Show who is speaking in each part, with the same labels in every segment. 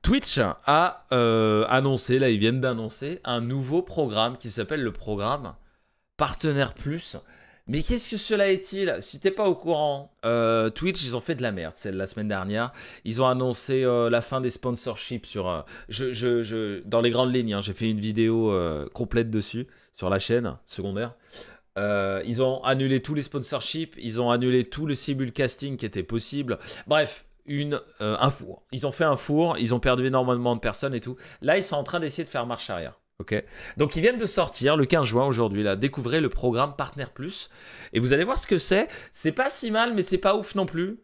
Speaker 1: Twitch a annoncé, là ils viennent d'annoncer, un nouveau programme qui s'appelle le programme Partenaire Plus. Mais qu'est-ce que cela est-il? Si t'es pas au courant, Twitch, ils ont fait de la merde. C'est la semaine dernière. Ils ont annoncé la fin des sponsorships sur... dans les grandes lignes, hein, j'ai fait une vidéo complète dessus, sur la chaîne secondaire. Ils ont annulé tous les sponsorships, ils ont annulé tout le simulcasting qui était possible. Bref, un four. Ils ont fait un four, ils ont perdu énormément de personnes et tout. Là, ils sont en train d'essayer de faire marche arrière. Okay. Donc ils viennent de sortir le 15 juin aujourd'hui, là, découvrez le programme Partenaire Plus et vous allez voir ce que c'est. C'est pas si mal, mais c'est pas ouf non plus,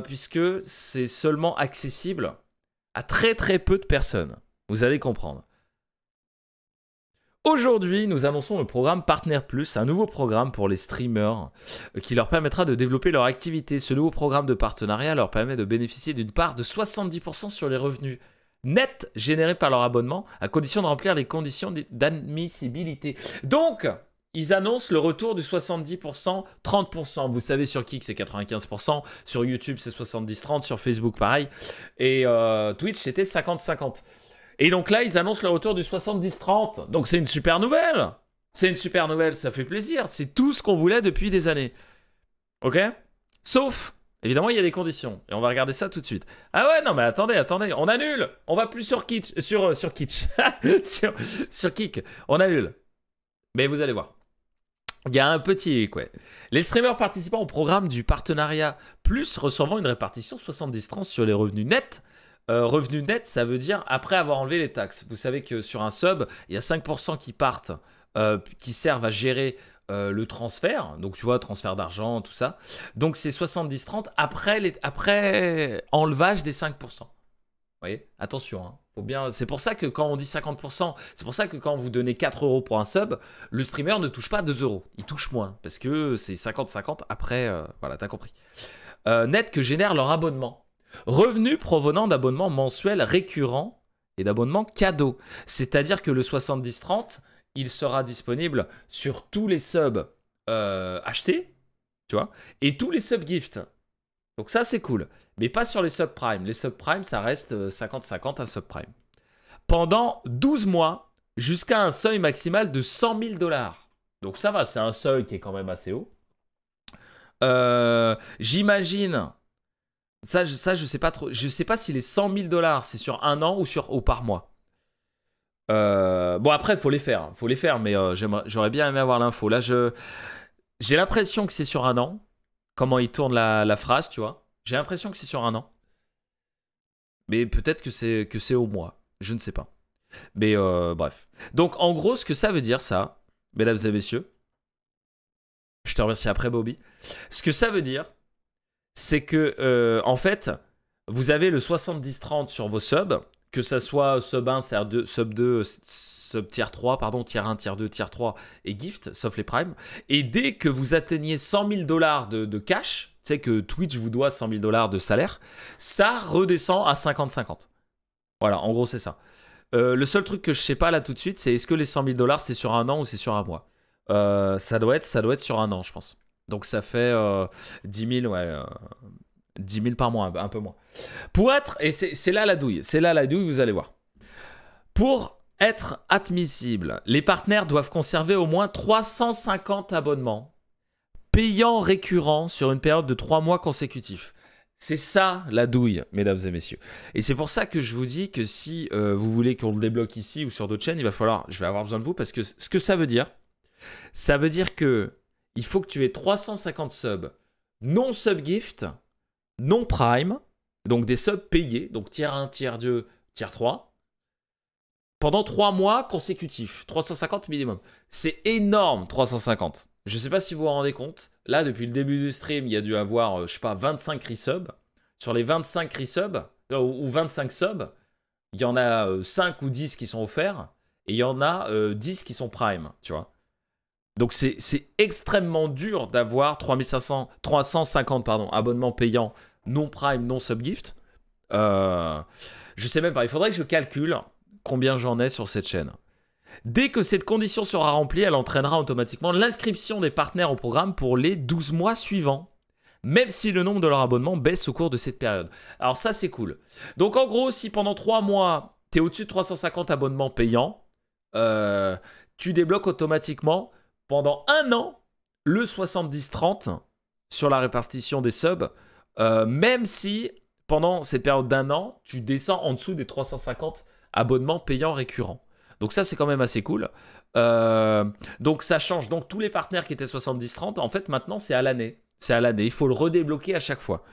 Speaker 1: puisque c'est seulement accessible à très très peu de personnes. Vous allez comprendre. Aujourd'hui, nous annonçons le programme Partenaire Plus, un nouveau programme pour les streamers qui leur permettra de développer leur activité. Ce nouveau programme de partenariat leur permet de bénéficier d'une part de 70% sur les revenus net générés par leur abonnement, à condition de remplir les conditions d'admissibilité. Donc, ils annoncent le retour du 70%, 30%. Vous savez, sur Kick, c'est 95%. Sur YouTube, c'est 70-30. Sur Facebook, pareil. Et Twitch, c'était 50-50. Et donc là, ils annoncent le retour du 70-30. Donc, c'est une super nouvelle. C'est une super nouvelle, ça fait plaisir. C'est tout ce qu'on voulait depuis des années. Ok? Sauf... évidemment, il y a des conditions. Et on va regarder ça tout de suite. Ah ouais, non, mais attendez. On annule. On va plus sur Kitsch. Sur Kitsch. sur Kick. On annule. Mais vous allez voir. Il y a un petit quoi. Les streamers participant au programme du partenariat plus recevant une répartition 70-30 sur les revenus nets. Revenus nets, ça veut dire après avoir enlevé les taxes. Vous savez que sur un sub, il y a 5% qui partent, qui servent à gérer... le transfert, donc tu vois, transfert d'argent, tout ça. Donc c'est 70-30 après enlevage des 5%. Vous voyez, attention, hein. Faut bien... c'est pour ça que quand on dit 50%, c'est pour ça que quand vous donnez 4 euros pour un sub, le streamer ne touche pas 2 euros. Il touche moins, parce que c'est 50-50 après, voilà, t'as compris. Net que génère leur abonnement. Revenus provenant d'abonnements mensuels récurrents et d'abonnements cadeaux. C'est-à-dire que le 70-30, il sera disponible sur tous les subs achetés, tu vois, et tous les subs gift. Donc ça, c'est cool. Mais pas sur les subprimes. Les subprimes, ça reste 50-50 un subprime. Pendant 12 mois, jusqu'à un seuil maximal de 100 000 $. Donc ça va, c'est un seuil qui est quand même assez haut. J'imagine... Ça, je sais pas trop. Je sais pas si les 100 000 $, c'est sur un an ou par mois. Bon, après, faut les faire, mais j'aurais bien aimé avoir l'info. Là, j'ai l'impression que c'est sur un an. Comment il tourne la phrase, tu vois. J'ai l'impression que c'est sur un an. Mais peut-être que c'est au mois. Je ne sais pas. Mais bref. Donc, en gros, ce que ça veut dire, ça, mesdames et messieurs, je te remercie après, Bobby. Ce que ça veut dire, c'est que, en fait, vous avez le 70-30 sur vos subs, que ça soit sub 1, sub 2, sub tier 3, pardon, tier 1, tier 2, tier 3 et gift, sauf les primes. Et dès que vous atteignez 100 000 $ de cash, tu sais que Twitch vous doit 100 000 $ de salaire, ça redescend à 50-50. Voilà, en gros, c'est ça. Le seul truc que je sais pas là tout de suite, c'est est-ce que les 100 000 $ c'est sur un an ou c'est sur un mois. Ça doit être sur un an, je pense. Donc ça fait 10 000, ouais, 10 000 par mois, un peu moins. Pour être, et c'est là la douille, vous allez voir. Pour être admissible, les partenaires doivent conserver au moins 350 abonnements payants récurrents sur une période de 3 mois consécutifs. C'est ça la douille, mesdames et messieurs. Et c'est pour ça que je vous dis que si vous voulez qu'on le débloque ici ou sur d'autres chaînes, je vais avoir besoin de vous, parce que ce que ça veut dire que il faut que tu aies 350 subs non sub-gift, non prime, donc des subs payés, donc tier 1, tier 2, tier 3, pendant 3 mois consécutifs, 350 minimum. C'est énorme, 350. Je ne sais pas si vous vous rendez compte. Là, depuis le début du stream, il y a dû avoir, je sais pas, 25 resubs. Sur les 25 resubs, ou 25 subs, il y en a 5 ou 10 qui sont offerts, et il y en a 10 qui sont prime, tu vois. Donc c'est extrêmement dur d'avoir 350 abonnements payants non prime, non subgift. Je sais même pas, il faudrait que je calcule combien j'en ai sur cette chaîne. Dès que cette condition sera remplie, elle entraînera automatiquement l'inscription des partenaires au programme pour les 12 mois suivants. même si le nombre de leurs abonnements baisse au cours de cette période. Alors ça, c'est cool. Donc en gros, si pendant 3 mois, tu es au-dessus de 350 abonnements payants, tu débloques automatiquement pendant 1 an le 70-30 sur la répartition des subs, même si pendant cette période d'1 an, tu descends en dessous des 350 abonnements payants récurrents. Donc ça, c'est quand même assez cool. Donc ça change. Donc tous les partenaires qui étaient 70-30, en fait, maintenant, c'est à l'année. C'est à l'année. Il faut le redébloquer à chaque fois.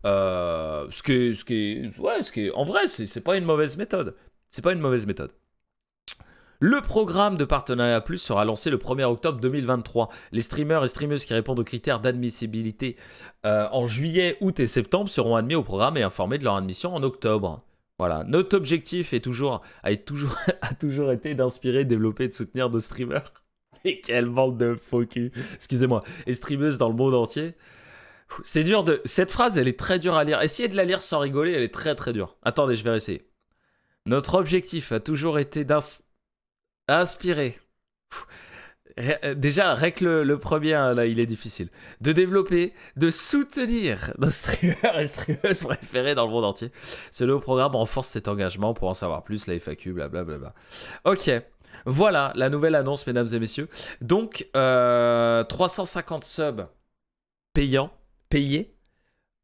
Speaker 1: Ce qui est, en vrai, c'est pas une mauvaise méthode. C'est pas une mauvaise méthode. Le programme de Partenariat Plus sera lancé le 1er octobre 2023. Les streamers et streameuses qui répondent aux critères d'admissibilité en juillet, août et septembre seront admis au programme et informés de leur admission en octobre. Voilà. Notre objectif a toujours été d'inspirer, développer et de soutenir nos streamers. Et quelle bande de faux cul. Excusez-moi. Et streameuses dans le monde entier. C'est dur de... Cette phrase, elle est très dure à lire. Essayez de la lire sans rigoler, elle est très très dure. Attendez, je vais essayer. Notre objectif a toujours été d'inspirer. Déjà, rec le premier, là, il est difficile. De développer, de soutenir nos streamers et streameuses préférés dans le monde entier. Ce nouveau programme renforce cet engagement. Pour en savoir plus, la FAQ, blablabla. Ok. Voilà la nouvelle annonce, mesdames et messieurs. Donc, 350 subs payés,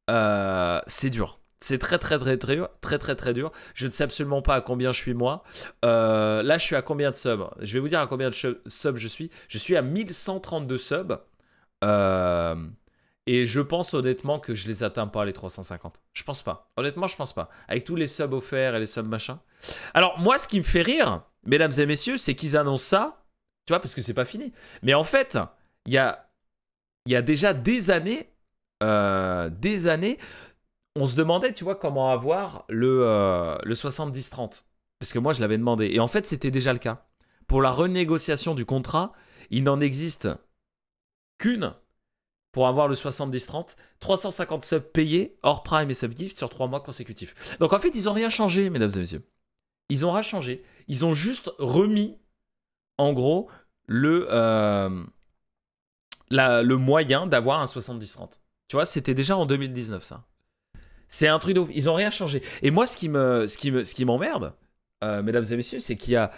Speaker 1: c'est dur. C'est très dur. Je ne sais absolument pas à combien je suis moi. Là, je suis à combien de subs? Je vais vous dire à combien de subs je suis. Je suis à 1132 subs. Et je pense honnêtement que je les atteins pas les 350. Je pense pas. Honnêtement, je pense pas. Avec tous les subs offerts et les subs machin. Alors, moi, ce qui me fait rire, mesdames et messieurs, c'est qu'ils annoncent ça. Tu vois, parce que c'est pas fini. Mais en fait, il y a déjà des années, on se demandait, tu vois, comment avoir le 70-30. Parce que moi, je l'avais demandé. Et en fait, c'était déjà le cas. Pour la renégociation du contrat, il n'en existe qu'une pour avoir le 70-30. 350 subs payés, hors prime et subgift, sur 3 mois consécutifs. Donc en fait, ils n'ont rien changé, mesdames et messieurs. Ils n'ont rien changé. Ils ont juste remis, en gros, le moyen d'avoir un 70-30. Tu vois, c'était déjà en 2019, ça. C'est un truc de ouf. Ils n'ont rien changé. Et moi, ce qui m'emmerde, mesdames et messieurs, c'est qu'il y a...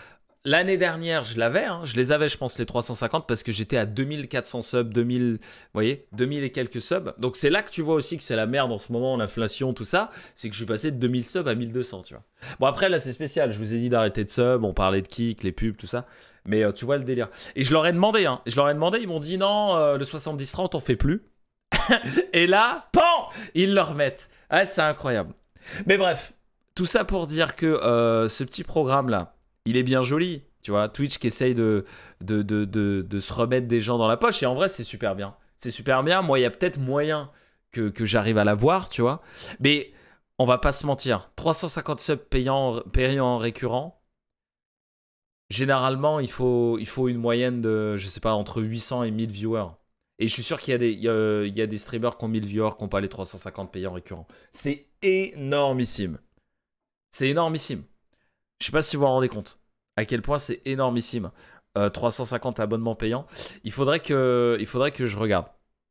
Speaker 1: L'année dernière, je l'avais, hein, je les avais, je pense, les 350, parce que j'étais à 2400 subs, 2000, vous voyez, 2000 et quelques subs. Donc c'est là que tu vois aussi que c'est la merde en ce moment, l'inflation, tout ça. C'est que je suis passé de 2000 subs à 1200, tu vois. Bon, après, là, c'est spécial. Je vous ai dit d'arrêter de subs, on parlait de kick, les pubs, tout ça. Mais tu vois le délire. Et je leur ai demandé, ils m'ont dit non, le 70-30, on fait plus. Et là, pan, ils le remettent. Ah, c'est incroyable. Mais bref, tout ça pour dire que ce petit programme-là, il est bien joli. Tu vois, Twitch qui essaye de se remettre des gens dans la poche. Et en vrai, c'est super bien. C'est super bien. Moi, il y a peut-être moyen que j'arrive à l'avoir, tu vois. Mais on va pas se mentir. 350 subs payants récurrents. Généralement, il faut une moyenne de, je sais pas, entre 800 et 1000 viewers. Et je suis sûr qu'il y a des streamers qui ont 1000 viewers qui n'ont pas les 350 payants récurrents. C'est énormissime. C'est énormissime. Je sais pas si vous vous rendez compte à quel point c'est énormissime. 350 abonnements payants. Il faudrait que je regarde.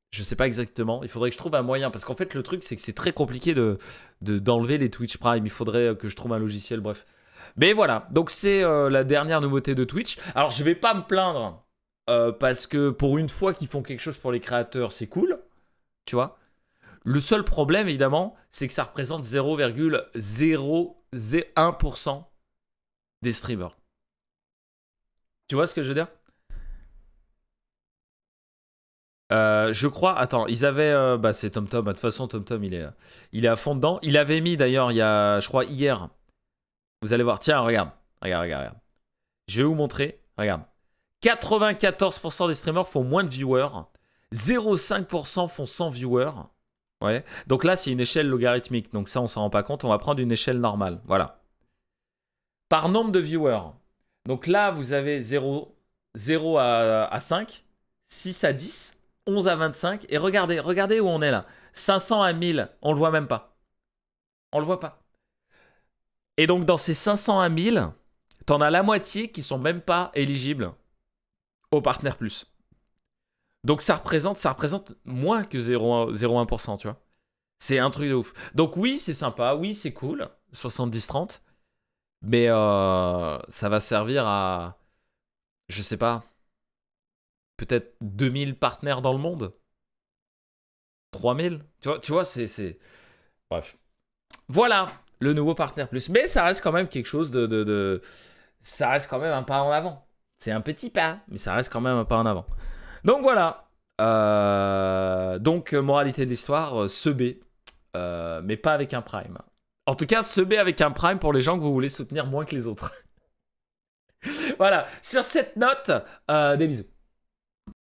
Speaker 1: Je sais pas exactement. Il faudrait que je trouve un moyen. Parce qu'en fait, le truc, c'est que c'est très compliqué d'enlever les Twitch Prime. Il faudrait que je trouve un logiciel, bref. Mais voilà. Donc, c'est la dernière nouveauté de Twitch. Alors, je vais pas me plaindre. Parce que pour une fois qu'ils font quelque chose pour les créateurs, c'est cool. Tu vois. Le seul problème, évidemment, c'est que ça représente 0,001% des streamers. Tu vois ce que je veux dire? Je crois... Attends, ils avaient... bah, c'est TomTom. De toute façon, TomTom, il est à fond dedans. Il avait mis, d'ailleurs, il y a, je crois, hier. Vous allez voir. Tiens, regarde. Regarde. Je vais vous montrer. Regarde. 94% des streamers font moins de viewers. 0,5% font 100 viewers. Ouais. Donc là, c'est une échelle logarithmique. Donc ça, on s'en rend pas compte. On va prendre une échelle normale. Voilà. Par nombre de viewers. Donc là, vous avez 0 à 5, 6 à 10, 11 à 25. Et regardez où on est là. 500 à 1000, on le voit même pas. On le voit pas. Et donc, dans ces 500 à 1000, t'en as la moitié qui sont même pas éligibles au Partner Plus. Donc ça représente moins que 0,1%, tu vois. C'est un truc de ouf. Donc oui, c'est sympa, oui, c'est cool, 70-30. Mais ça va servir à, je sais pas, peut-être 2000 partenaires dans le monde. 3000. Tu vois c'est... Bref. Voilà, le nouveau Partner Plus. Mais ça reste quand même quelque chose Ça reste quand même un pas en avant. C'est un petit pas, mais ça reste quand même un pas en avant. Donc voilà. Donc, moralité de l'histoire, se B. Mais pas avec un Prime. En tout cas, se B avec un Prime pour les gens que vous voulez soutenir moins que les autres. Voilà. Sur cette note, des bisous.